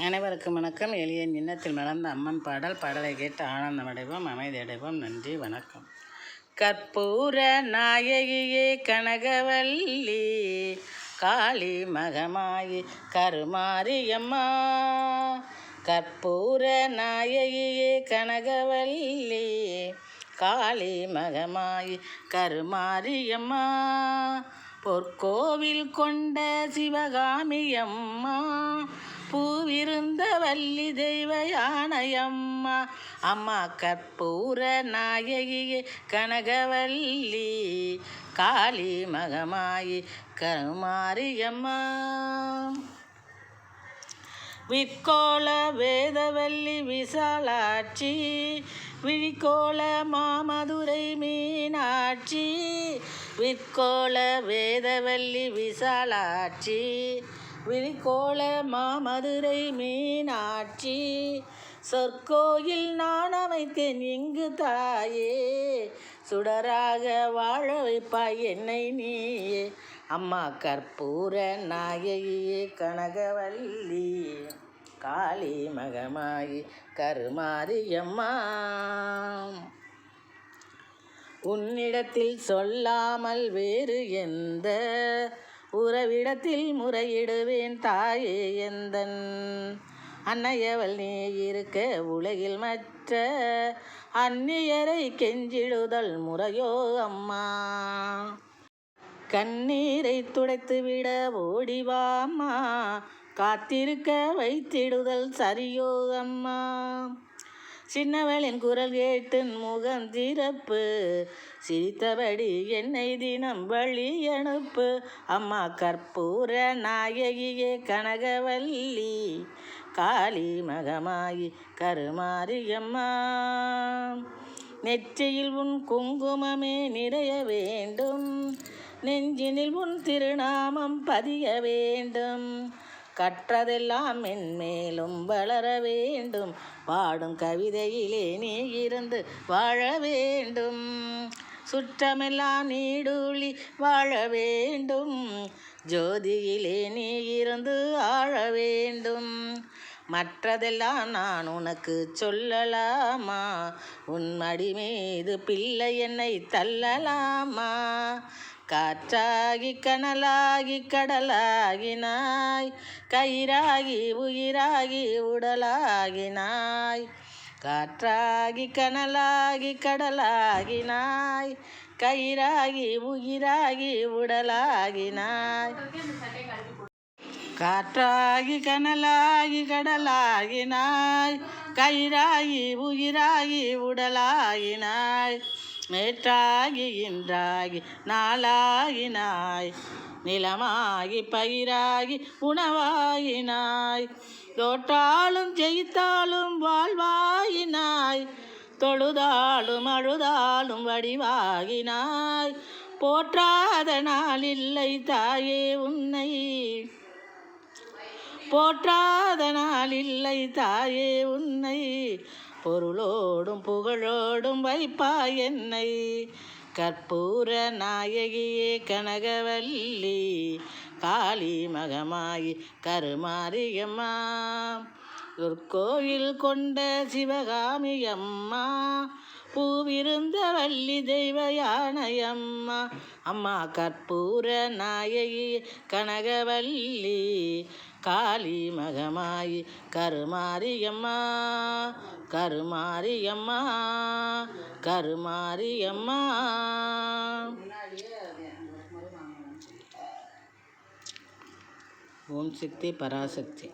அனைவருக்கும் வணக்கம். எளிய எண்ணத்தில் மலர்ந்த அம்மன் பாடலை கேட்டு ஆனந்தம் அடைவோம், அமைதி அடைவோம். நன்றி, வணக்கம். கற்பூர நாயகியே கனகவல்லி, காளி மகமாயி கருமாரியம்மா. கற்பூர நாயகியே கனகவல்லி, காளி மகமாயி கருமாரியம்மா. பொற்கோவில் கொண்ட சிவகாமியம்மா, பூவிருந்த வள்ளி தெய்வ யானையம்மா. அம்மா கற்பூர நாயகியே கனகவல்லி, காளி மகமாயி கருமாரியம்மா. விற்கோள வேதவல்லி விசாலாட்சி, விழிக்கோள மாமதுரை மீனாட்சி. விற்கோள வேதவல்லி விசாலாட்சி, விழிக்கோள மாமதுரை மீனாட்சி. சொற்கோயில் நான் அமைத்தேன் இங்கு தாயே, சுடராக வாழ வைப்பாய் என்னை நீயே. அம்மா கற்பூர நாயகியே கனகவல்லி, காளி மகமாயி கருமாரியம்மா. உன்னிடத்தில் சொல்லாமல் வேறு எந்த உறவிடத்தில் முறையிடுவேன் தாயே எந்தன். அன்னையவள் நீ இருக்க உலகில் மற்ற அந்நியரை கெஞ்சிடுதல் முறையோ அம்மா. கண்ணீரை துடைத்துவிட ஓடிவாம்மா, காத்திருக்க வைத்திடுதல் சரியோ அம்மா. சின்னவளின் குரல் கேட்டு முகம் திறப்பு, சிரித்தபடி என்னை தினம் வழி அனுப்பு. அம்மா கற்பூர நாயகியே கனகவல்லி, காளி மகமாயி கருமாரியம்மா. நெற்றியில் உன் குங்குமமே நிறைய வேண்டும், நெஞ்சினில் உன் திருநாமம் பதிய வேண்டும். கற்றதெல்லாம் மென்மேலும் வளர வேண்டும், பாடும் கவிதையிலே நீ இருந்து வாழ வேண்டும். சுற்றமெல்லாம் நீடூழி வாழ வேண்டும், ஜோதியிலே நீ இருந்து ஆழ வேண்டும். மற்றதெல்லாம் நான் உனக்கு சொல்லலாமா, உன் மடி மீது பிள்ளை என்னை தள்ளலாமா. காற்றாகி கனலாகி கடலாகினாய், கயிறாகி உயிராகி உடலாகினாய். காற்றாகி கனலாகி கடலாகினாய், கயிறாகி உயிராகி உடலாகினாய். காற்றாகி கனலாகி கடலாகினாய், கயிறாகி உயிராகி உடலாகினாய். நேற்றாகி இன்றாகி நாளாகினாய், நிலமாகி பயிராகி உணவாயினாய். தோற்றாலும் ஜெயித்தாலும் வாழ்வாயினாய், தொழுதாலும் அழுதாலும் வடிவாகினாய். போற்றாத நாளில்லை தாயே உன்னை, போற்றாத நாளில்லை தாயே உன்னை. பொருளோடும் புகழோடும் வைப்பாய் என்னை. கற்பூர நாயகியே கனகவல்லி, காளி மகமாயி கருமாரியம்மா. கோவில் கொண்ட சிவகாமியம்மா, பூவிருந்த வள்ளி தெய்வ யானையம்மா. அம்மா கற்பூர நாயகியே கனகவல்லி, காளி மகமாயி கருமாரியம்மா. கருமாரியம்மா கருமாரியம்மா. ஓம் சக்தி பராசக்தி.